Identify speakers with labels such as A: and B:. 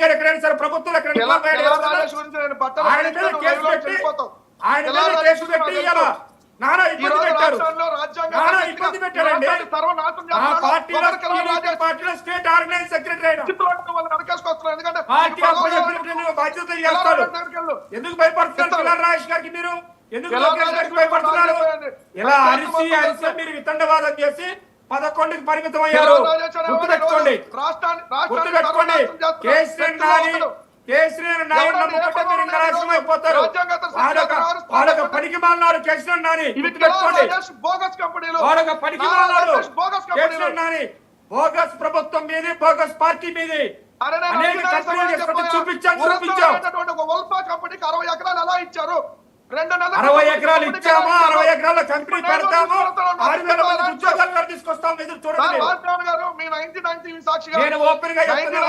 A: గారు ఎక్కడైనా సరే ప్రభుత్వం ఎక్కడ ఆయన మీద కేసు పెట్టి ఆయన మీద కేసు పెట్టి ఇలా నానా ఇబ్బంది పెట్టారు. నానా ఇబ్బంది పెట్టారండి. ఆ పార్టీలో స్టేట్ ఆర్గనైజ్ సెక్రటరీ అయినా పార్టీ అప్పచెప్పినట్టు బాధ్యత చేస్తారు. ఎందుకు భయపడుతున్నారు పిల్లల రాజేష్ గారికి? మీరు ఎందుకు లోకేష్ గారికి భయపడుతున్నారు? ఇలా అరిసి అరిసి మీరు వితండవాదం చేసి 11కి పరిమితం అయ్యారు. గుర్తుపెట్టుకోండి, గుర్తుపెట్టుకోండి. కేసీఆర్ నాయుడు నమ్ముకుంటే మీరు ఇంకా నాశనం అయిపోతారు. వాళ్ళొక పనికి మాలినారు కేసీఆర్ నాని. గుర్తుపెట్టుకోండి, వాళ్ళొక పనికి మాలినారు కేసీఆర్ నాని. బోగస్ ప్రభుత్వం మీది, బోగస్ పార్టీ మీది. అనేక కంపెనీలు చూపించాం.
B: 60 ఎకరాలు ఎలా ఇచ్చారు?
A: 60 ఎకరాలు ఇచ్చామా? 60 ఎకరాల కంపెనీ పెడతాము, 6000 మంది ఉద్యోగాలు తీసుకొస్తాము. ఎదురు చూడండి.
B: నేను ఓపెన్ గా
A: చెప్తున్నా.